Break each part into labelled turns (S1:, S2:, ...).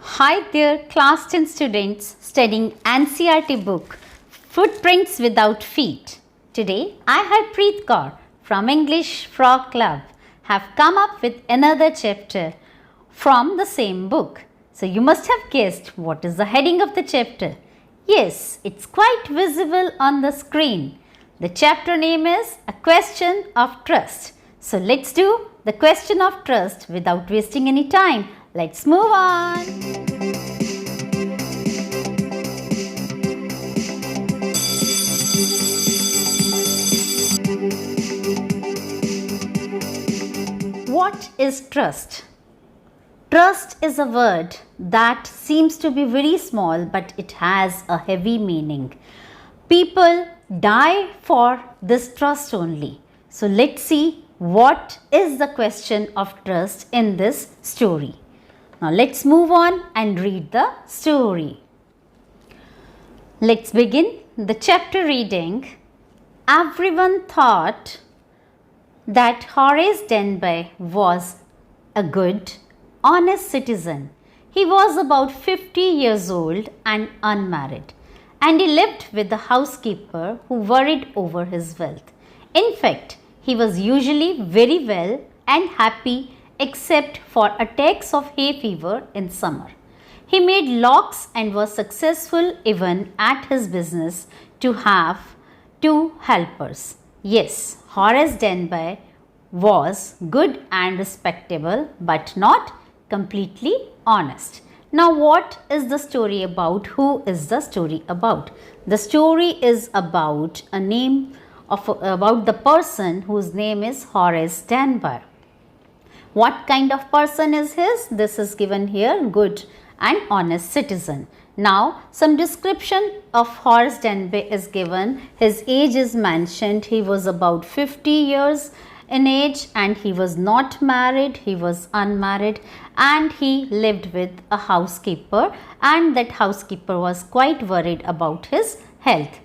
S1: Hi there, class 10 students studying NCERT book Footprints Without Feet. Today, I, Harpreet Kaur from English Frog Club, have come up with another chapter from the same book. So, you must have guessed what is the heading of the chapter. Yes, it's quite visible on the screen. The chapter name is A Question of Trust. So, let's do the question of trust without wasting any time. Let's move on. What is trust? Trust is a word that seems to be very small, but it has a heavy meaning. People die for this trust only. So let's see what is the question of trust in this story. Now let's move on and read the story. Let's begin the chapter reading. Everyone thought that Horace Denby was a good, honest citizen. He was about 50 years old and unmarried, and he lived with a housekeeper who worried over his wealth. In fact, he was usually very well and happy except for attacks of hay fever in summer. He made locks and was successful even at his business to have 2 helpers. Yes, Horace Denby was good and respectable, but not completely honest. Now, what is the story about? Who is the story about? The story is about about the person whose name is Horace Denby. What kind of person is his? This is given here, good and honest citizen. Now, some description of Horace Denby is given. His age is mentioned. He was about 50 years in age and he was not married. He was unmarried and he lived with a housekeeper, and that housekeeper was quite worried about his health.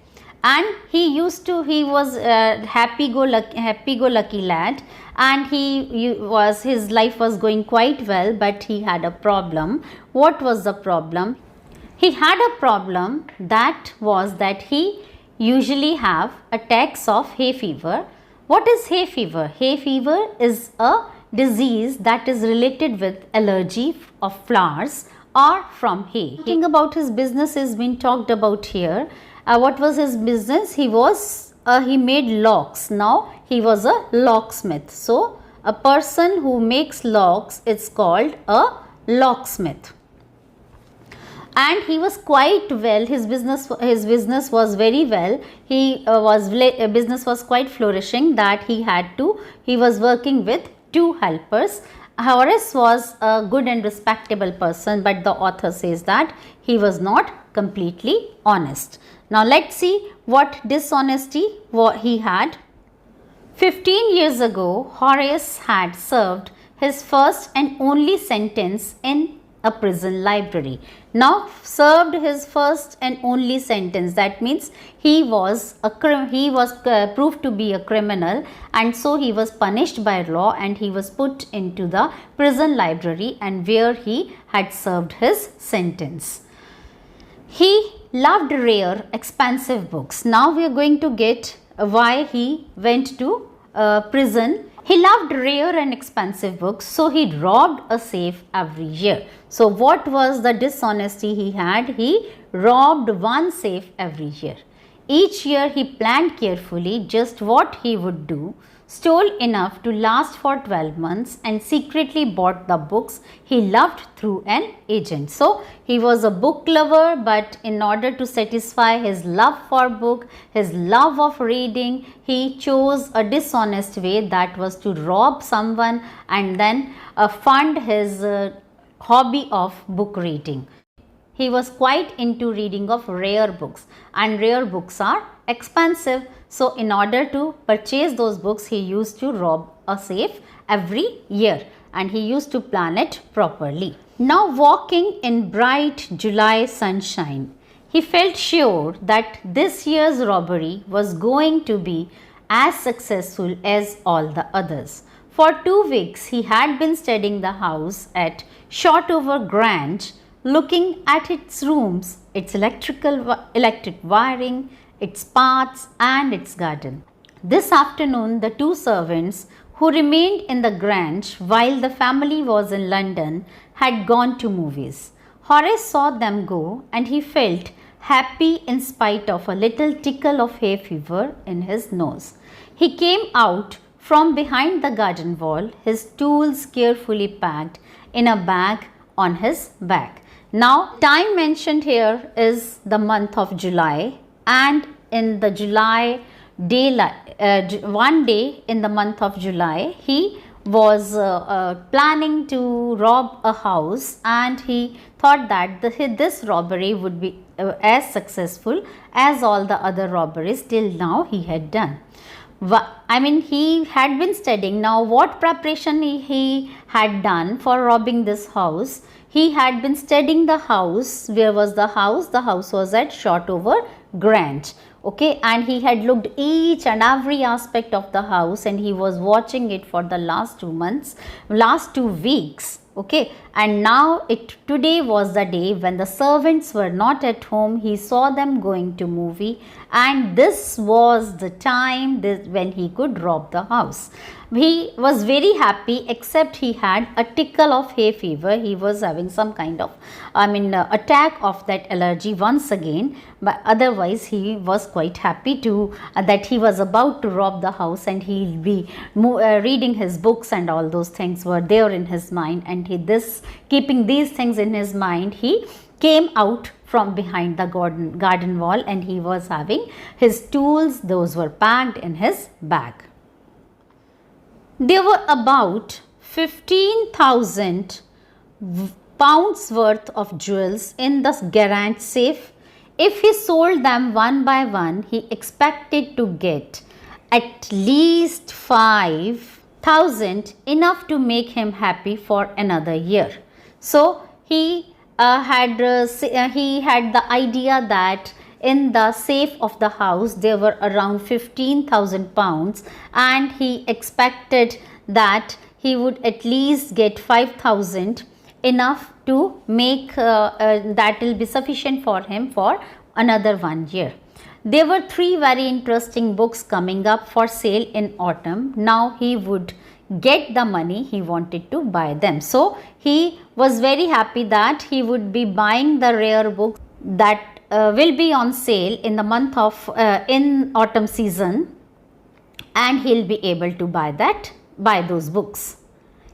S1: And he was a happy-go-lucky lad, and his life was going quite well, but he had a problem. What was the problem? He had a problem that he usually have attacks of hay fever. What is hay fever? Hay fever is a disease that is related with allergy of flowers or from hay. Talking about his business is being talked about here. What was his business? He made locks. Now he was a locksmith. So a person who makes locks is called a locksmith. And he was quite well. His business was very well. Business was quite flourishing. That he was working with 2 helpers. Horace was a good and respectable person, but the author says that he was not completely honest. Now let's see what dishonesty he had. 15 years ago, Horace had served his first and only sentence in a prison library. Now served his first and only sentence, that means he was proved to be a criminal, and so he was punished by law and he was put into the prison library, and where he had served his sentence. He loved rare, expensive books. Now we are going to get why he went to prison. He loved rare and expensive books, so he robbed a safe every year. So what was the dishonesty he had? He robbed 1 safe every year. Each year he planned carefully just what he would do, stole enough to last for 12 months, and secretly bought the books he loved through an agent. So he was a book lover, but in order to satisfy his love for book, his love of reading, he chose a dishonest way, that was to rob someone and then fund his hobby of book reading. He was quite into reading of rare books, and rare books are expensive. So in order to purchase those books, he used to rob a safe every year, and he used to plan it properly. Now walking in bright July sunshine, he felt sure that this year's robbery was going to be as successful as all the others. For 2 weeks, he had been studying the house at Shotover Grange looking at its rooms, its electric wiring, its paths and its garden. This afternoon the two servants who remained in the Grange while the family was in London had gone to movies. Horace saw them go and he felt happy in spite of a little tickle of hay fever in his nose. He came out from behind the garden wall, his tools carefully packed in a bag on his back. Now, time mentioned here is the month of July, and in the July one day in the month of July, he was planning to rob a house, and he thought that this robbery would be as successful as all the other robberies till now he had done. I mean, he had been studying. Now, what preparation he had done for robbing this house? He had been studying the house. Where was the house? The house was at Shotover Grange. Okay, and he had looked each and every aspect of the house, and he was watching it for the last 2 months, last 2 weeks. Okay, and now today was the day when the servants were not at home. He saw them going to movie, and this was the time when he could rob the house. He was very happy, except he had a tickle of hay fever. He was having some kind of attack of that allergy once again, but otherwise he was quite happy to that he was about to rob the house, and he'll be reading his books, and all those things were there in his mind, and keeping these things in his mind, he came out from behind the garden wall, and he was having his tools. Those were packed in his bag. There were about 15,000 pounds worth of jewels in the garage safe. If he sold them one by one, he expected to get at least 5,000, enough to make him happy for another year. So he had the idea that in the safe of the house there were around 15,000 pounds, and he expected that he would at least get 5,000, enough to make that will be sufficient for him for another 1 year. There were 3 very interesting books coming up for sale in autumn. Now he would get the money he wanted to buy them. So he was very happy that he would be buying the rare books that will be on sale in the month of in autumn season, and he'll be able to buy those books.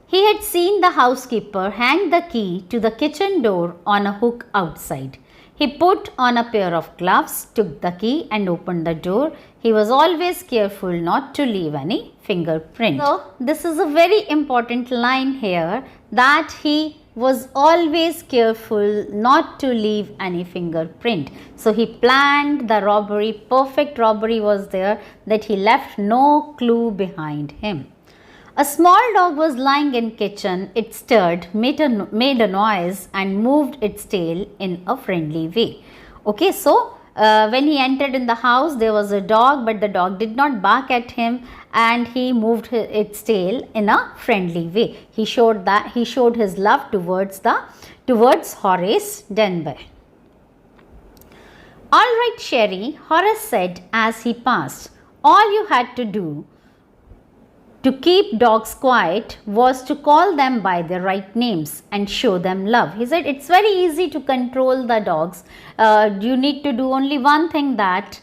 S1: He had seen the housekeeper hang the key to the kitchen door on a hook outside. He put on a pair of gloves, took the key and opened the door. He was always careful not to leave any fingerprint. So this is a very important line here, that he was always careful not to leave any fingerprint. So he planned the robbery, perfect robbery was there, that he left no clue behind him. A small dog was lying in kitchen. It stirred, made a noise and moved its tail in a friendly way. Okay, so when he entered in the house, there was a dog, but the dog did not bark at him, and he moved its tail in a friendly way. He showed his love towards Horace Denby. "All right, Sherry," Horace said as he passed. "All you had to do to keep dogs quiet was to call them by their right names and show them love." He said it's very easy to control the dogs. You need to do only one thing, that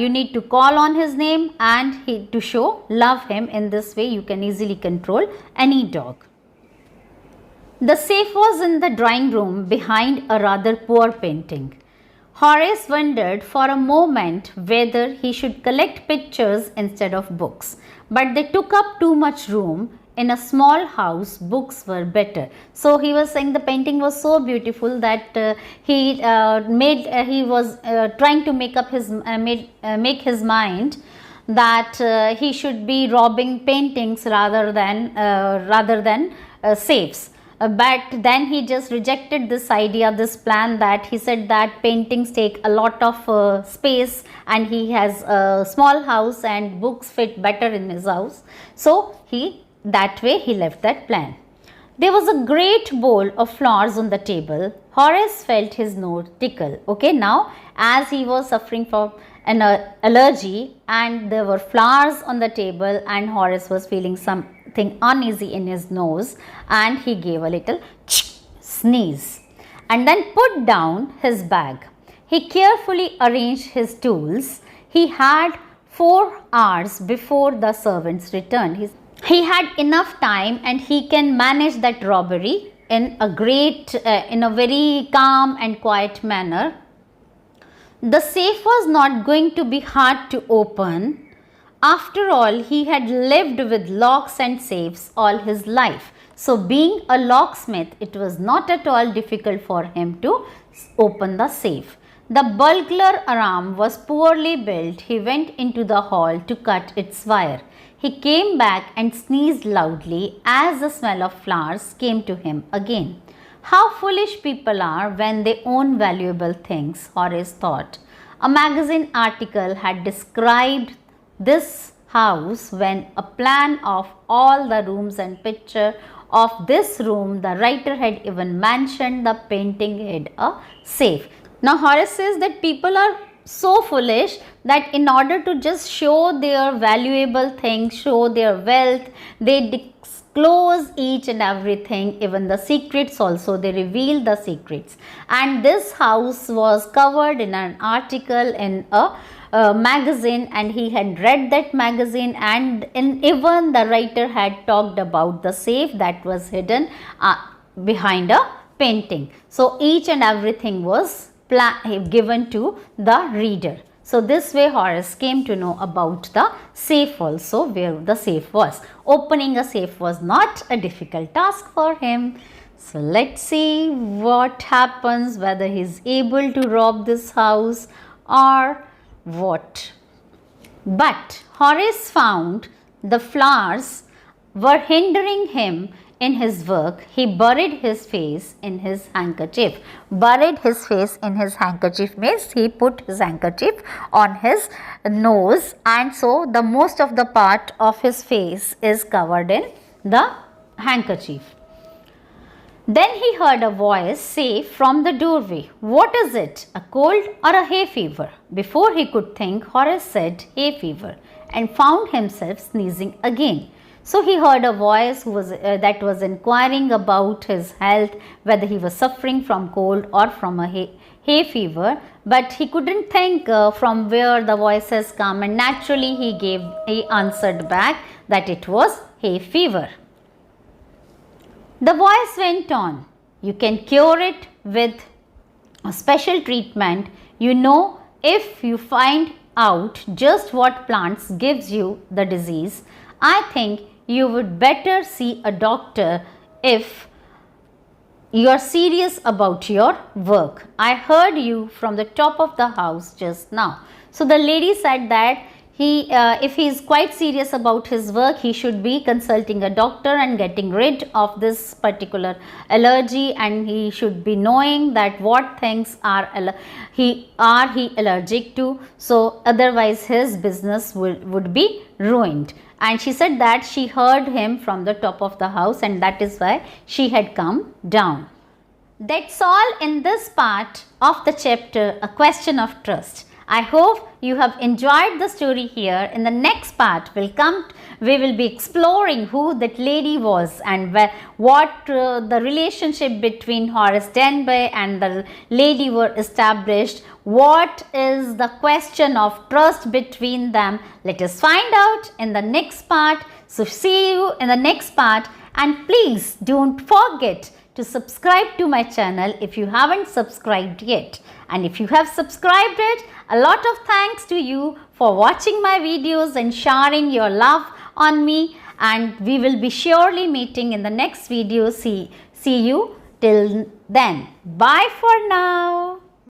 S1: you need to call on his name and to show love him. In this way you can easily control any dog. The safe was in the drawing room behind a rather poor painting. Horace wondered for a moment whether he should collect pictures instead of books, but they took up too much room. In a small house, books were better. So he was saying the painting was so beautiful that he was trying to make his mind that he should be robbing paintings rather than safes. But then he just rejected this idea, this plan, that he said that paintings take a lot of space, and he has a small house and books fit better in his house. So that way he left that plan. There was a great bowl of flowers on the table. Horace felt his nose tickle. Okay, now as he was suffering from an allergy and there were flowers on the table and Horace was feeling something uneasy in his nose and he gave a little sneeze and then put down his bag. He carefully arranged his tools. He had 4 hours before the servants returned. He had enough time and he can manage that robbery in a very calm and quiet manner. The safe was not going to be hard to open. After all, he had lived with locks and safes all his life. So being a locksmith, it was not at all difficult for him to open the safe. The burglar alarm was poorly built. He went into the hall to cut its wire. He came back and sneezed loudly as the smell of flowers came to him again. How foolish people are when they own valuable things, Horace thought. A magazine article had described this house when a plan of all the rooms and picture of this room, the writer had even mentioned the painting had a safe. Now Horace says that people are so foolish that in order to just show their valuable things, show their wealth, they disclose each and everything, even the secrets also, they reveal the secrets. And this house was covered in an article in a magazine and he had read that magazine and even the writer had talked about the safe that was hidden behind a painting. So each and everything was given to the reader. So this way Horace came to know about the safe also, where the safe was. Opening a safe was not a difficult task for him. So let's see what happens, whether he is able to rob this house or what. But Horace found the flowers were hindering him in his work. He buried his face in his handkerchief. Buried his face in his handkerchief means he put his handkerchief on his nose and so the most of the part of his face is covered in the handkerchief. Then he heard a voice say from the doorway, "What is it, a cold or a hay fever?" Before he could think, Horace said hay fever and found himself sneezing again. So he heard a voice that was inquiring about his health, whether he was suffering from cold or from a hay fever, but he couldn't think from where the voice has come, and naturally he answered back that it was hay fever. The voice went on, "You can cure it with a special treatment. You know, if you find out just what plants gives you the disease, I think you would better see a doctor if you are serious about your work. I heard you from the top of the house just now." So the lady said that if he is quite serious about his work, he should be consulting a doctor and getting rid of this particular allergy, and he should be knowing that what things he allergic to, so otherwise his business would be ruined. And she said that she heard him from the top of the house and that is why she had come down. That's all in this part of the chapter, A Question of Trust. I hope you have enjoyed the story here. In the next part we will be exploring who that lady was and what the relationship between Horace Denby and the lady were established. What is the question of trust between them? Let us find out in the next part. So see you in the next part, and please don't forget to subscribe to my channel if you haven't subscribed yet. And if you have subscribed it, a lot of thanks to you for watching my videos and sharing your love on me, and we will be surely meeting in the next video. See you till then. Bye for now.